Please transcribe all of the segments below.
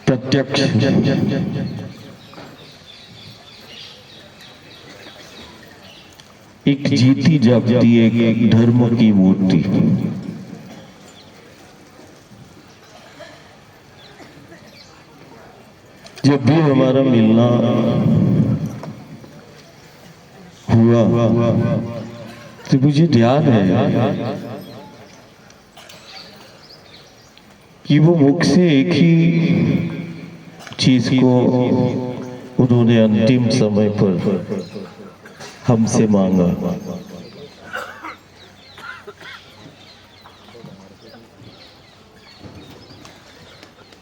प्रत्यक्ष एक जीती जागती एक धर्म की मूर्ति। जब भी हमारा मिलना हुआ तो मुझे ध्यान है कि वो मुख से एक ही चीज को उन्होंने अंतिम समय पर हमसे मांगा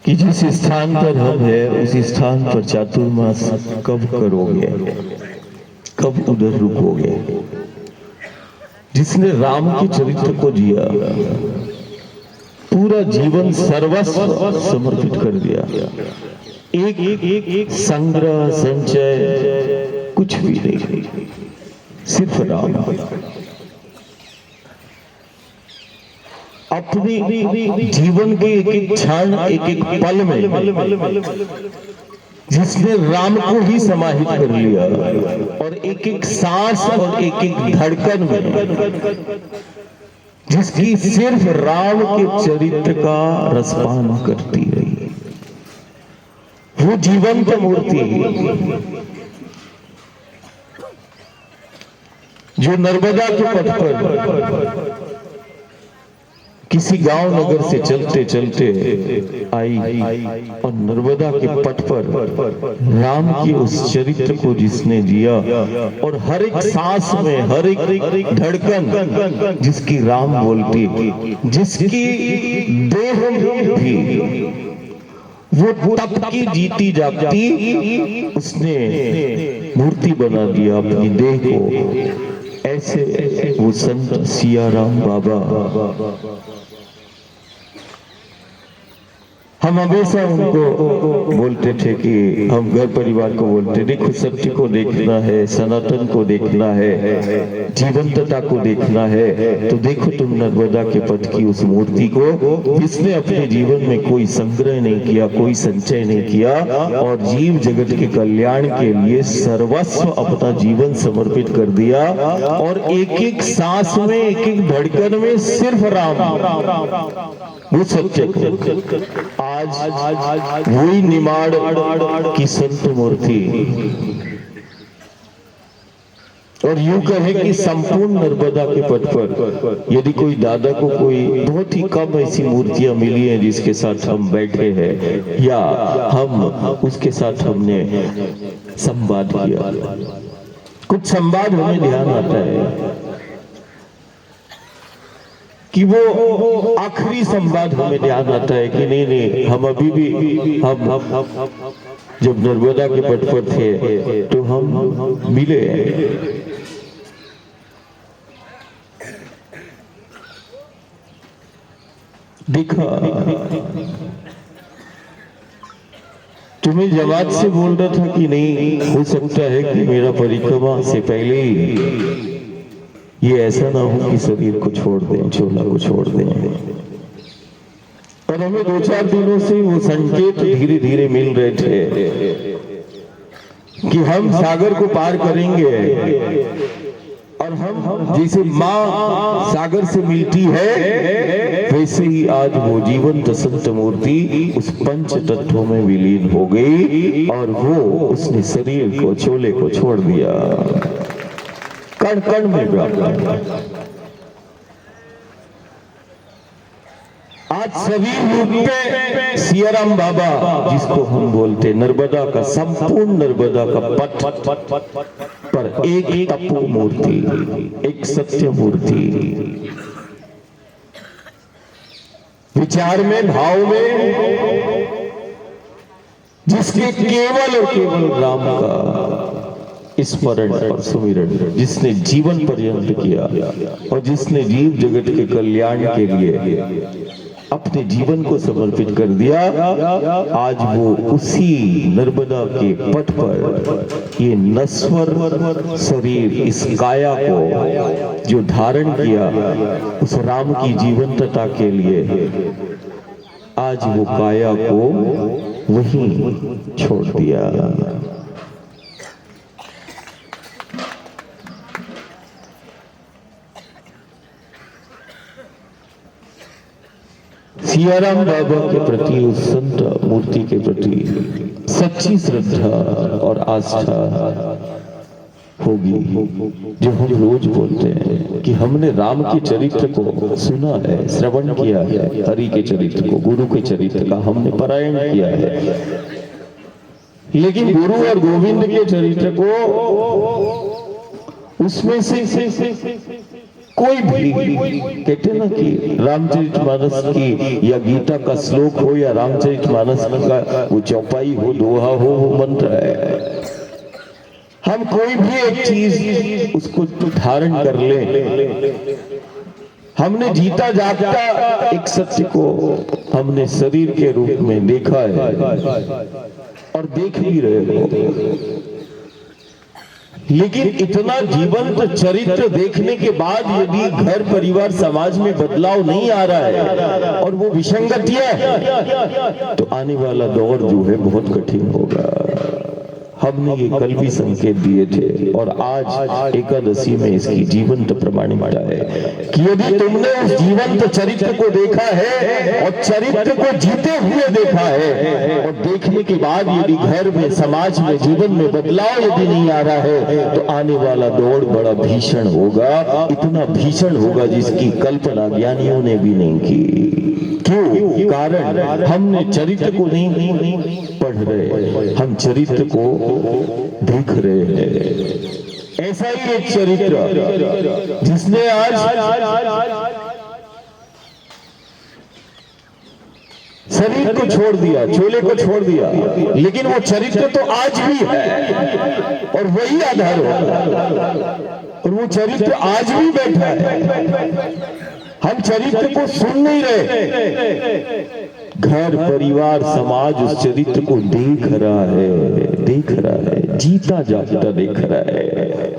कि जिस स्थान पर हम हैं उस स्थान पर चातुर्मास कब करोगे, कब उधर रुकोगे। जिसने राम के चरित्र को जिया, पूरा जीवन सर्वस्व समर्पित कर दिया, एक संग्रह संचय कुछ भी नहीं, सिर्फ राम। अपनी जीवन के एक एक क्षण एक एक पल में जिसने राम को ही समाहित कर लिया और एक एक सांस और एक एक धड़कन में जिसकी सिर्फ राम के चरित्र का रसपान करती रही, वो जीवंत मूर्ति जो नर्मदा के पथ पर किसी गांव नगर से चलते चलते आई और नर्मदा के पट पर राम के उस चरित्र को जिसने जिया और हर एक सांस में हर एक धड़कन जिसकी राम बोलती, जिसकी देह भी वो तप की जीती जागती उसने मूर्ति बना दिया अपनी देह को। ऐसे वो संत सियाराम बाबा, हम हमेशा उनको बोलते थे कि हम घर परिवार को बोलते, देखो सत्य को देखना है, सनातन को देखना है, जीवंतता को देखना है, तो देखो तुम नर्मदा के पथ की उस मूर्ति को जिसने अपने जीवन में कोई संग्रह नहीं किया, कोई संचय नहीं किया और जीव जगत के कल्याण के लिए सर्वस्व अपना जीवन समर्पित कर दिया और एक एक सांस में एक एक धड़कन में सिर्फ राम, वो सत्य को आज वही निमाड़ की संत मूर्ति और यूं कहे कि संपूर्ण नर्मदा के पथ पर यदि कोई दादा को कोई बहुत ही कम ऐसी मूर्तियां मिली हैं जिसके साथ हम बैठे हैं या हम उसके साथ हमने संवाद किया, कुछ संवाद हमें ध्यान आता है कि वो आखिरी संवाद हमें ध्यान आता है कि नहीं हम अभी भी हम जब नर्मदा के पट पर थे तो हम मिले, देखा तुम्हें जमात से बोल रहा था कि नहीं हो सकता है कि मेरा परिक्रमा से पहले ही ये ऐसा ना हो कि शरीर को छोड़ दें, चोला को छोड़ दें। और हमें 2-4 दिनों से वो संकेत धीरे धीरे मिल रहे थे कि हम सागर को पार करेंगे और हम जैसे माँ सागर से मिलती है वैसे ही आज वो जीवंत संत मूर्ति उस पंच तत्वों में विलीन हो गई और वो उसने शरीर को चोले को छोड़ दिया, कण कण में व्याप्त। आज सभी रूप सियाराम बाबा जिसको हम बोलते नर्मदा का संपूर्ण नर्मदा का पथ पर एक तपो मूर्ति, एक सत्य मूर्ति, विचार में भाव में जिसके केवल और केवल राम का स्मरण और सुमिरन, जिसने जीवन पर्यंत किया और जिसने जीव जगत के कल्याण के लिए अपने जीवन को समर्पित कर दिया, आज वो उसी नर्मदा के पथ पर ये नश्वर शरीर, इस काया को जो धारण किया उस राम की जीवंतता के लिए, आज वो काया को वहीं छोड़ दिया। सियाराम बाबा के प्रति, उस संत मूर्ति के प्रति सच्ची श्रद्धा और आस्था होगी जो हम रोज बोलते हैं कि हमने राम के चरित्र को सुना है, श्रवण किया है, हरि के चरित्र को, गुरु के चरित्र का हमने पारायण किया है, लेकिन गुरु और गोविंद के चरित्र को उसमें से कोई भी, कहते ना कि रामचरितमानस की या गीता का श्लोक हो या रामचरितमानस का वो चौपाई हो, दोहा हो, वो मंत्र है, हम कोई भी एक चीज उसको धारण कर ले, हमने जीता जागता एक सत्य को हमने शरीर के रूप में देखा है और देख भी रहे हो, लेकिन इतना जीवंत चरित्र देखने के बाद यदि घर परिवार समाज में बदलाव नहीं आ रहा है और वो विसंगतियां है, तो आने वाला दौर जो है बहुत कठिन होगा। हमने ये कल भी संकेत दिए थे और आज एकादशी में इसकी जीवंत प्रमाणिकता है कि यदि तुमने उस जीवंत चरित्र को देखा है और चरित्र को जीते हुए देखा है और देखने के बाद यदि घर में, समाज में, जीवन में बदलाव यदि नहीं आ रहा है, तो आने वाला दौर बड़ा भीषण होगा, इतना भीषण होगा जिसकी कल्पना ज्ञानियों ने भी नहीं की। क्यों? कारण हमने चरित्र को नहीं पढ़ रहे, हम चरित्र को देख रहे हैं। ऐसा ही एक चरित्र जिसने आज शरीर को छोड़ दिया, चोले को छोड़ दिया, लेकिन वो चरित्र तो आज भी है और वही आधार होगा और वो चरित्र आज भी बैठा है। हम चरित्र को सुन नहीं रहे, घर परिवार समाज उस चरित्र को देख रहा है, जीता जागता देख रहा है।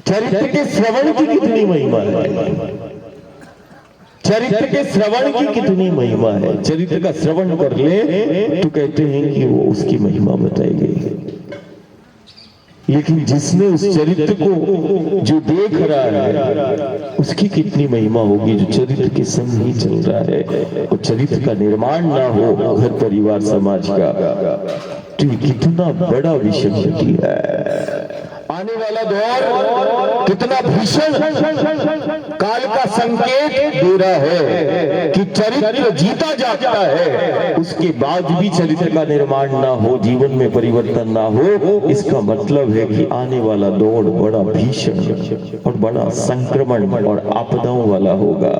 चरित्र के श्रवण की कितनी महिमा है, चरित्र के श्रवण की कितनी महिमा है। चरित्र का श्रवण कर ले तो कहते हैं कि वो उसकी महिमा बताई गई, लेकिन जिसने उस चरित्र को जो देख रहा है उसकी कितनी महिमा होगी जो चरित्र के संग ही चल रहा है और चरित्र का निर्माण ना हो घर परिवार समाज का, तो ये कितना बड़ा विषय है। आने वाला दौर कितना भीषण काल का संकेत दे रहा है कि चरित्र जीता जाता है, उसके बाद भी चरित्र का निर्माण ना हो, जीवन में परिवर्तन ना हो, इसका मतलब है कि आने वाला दौर बड़ा भीषण और बड़ा संक्रमण और आपदाओं वाला होगा।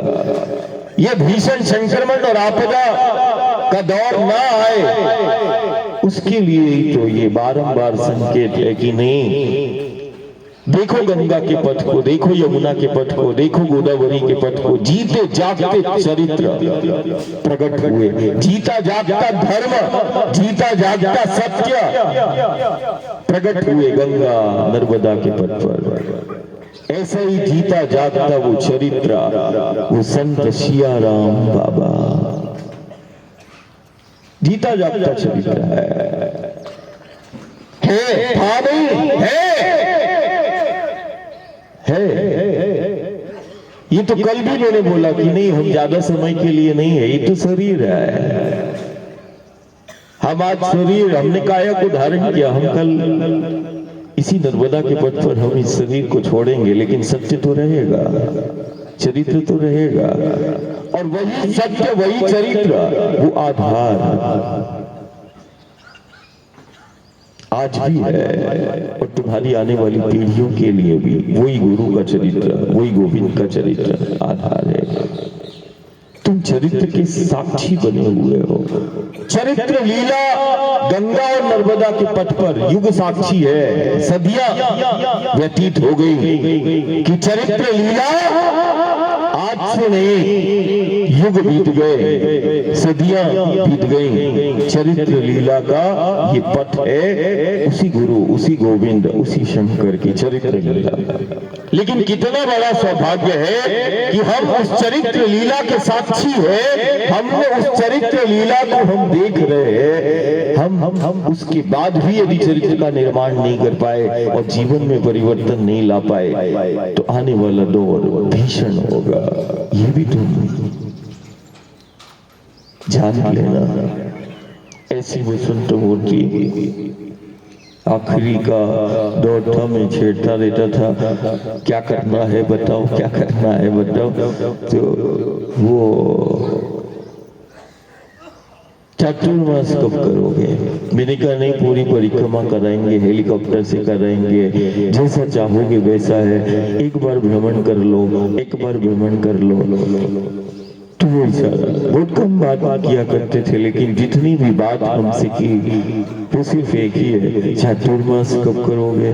यह भीषण संक्रमण और आपदा का दौर ना आए, उसके लिए तो ये बारंबार संकेत है कि नहीं, देखो गंगा के पथ को, देखो यमुना के पथ को, देखो गोदावरी के पथ को, जीते जागते चरित्र प्रकट हुए, जीता जागता धर्म, जीता जागता सत्य प्रकट हुए गंगा नर्मदा के पथ पर। ऐसा ही जीता जागता वो चरित्र, वो संत सियाराम बाबा जीता जागता चरित्र है। ये तो कल भी मैंने बोला कि नहीं, हम ज्यादा समय के लिए नहीं है, ये तो शरीर है। हम आज शरीर, हमने काया को धारण किया, हम कल इसी नर्मदा के पथ पर हम इस शरीर को छोड़ेंगे, लेकिन सत्य तो रहेगा, चरित्र तो रहेगा, और वही सत्य, वही चरित्र, वो आधार आज भी है और तुम्हारी आने वाली पीढ़ियों के लिए भी वही गुरु का चरित्र, वही गोविंद का चरित्र आधार है। तुम चरित्र के साक्षी बने हुए हो। चरित्र लीला गंगा और नर्मदा के पथ पर युग साक्षी है, सदियां व्यतीत हो गई कि चरित्र लीला आज से नहीं, युग बीत गए, सदियां बीत गई, चरित्र लीला का ये पथ है उसी गुरु, उसी गोविंद, उसी शंकर की चरित्र लीला। लेकिन कितना बड़ा सौभाग्य है कि हम उस चरित्र लीला के साक्षी है, हमने उस चरित्र लीला को हम देख रहे हैं, हम उसके बाद भी यदि चरित्र का निर्माण नहीं कर पाए और जीवन में परिवर्तन नहीं ला पाए तो आने वाला दौर भीषण होगा। ये भी तुम जान लेना। ऐसी वसंत मूर्ति आखिरी का दौर था, मैं छेड़ता रहता था, क्या करना है बताओ, क्या करना है बताओ। तो वो चातुर्मास कब करोगे? मैंने कहा नहीं, पूरी परिक्रमा कराएंगे, हेलीकॉप्टर से कराएंगे, जैसा चाहोगे वैसा है, एक बार भ्रमण कर लो, एक बार भ्रमण कर लो। तो ऐसा बहुत कम बात किया करते थे, लेकिन जितनी भी बात हमसे की वो सिर्फ एक ही है, चातुर्मास कब करोगे?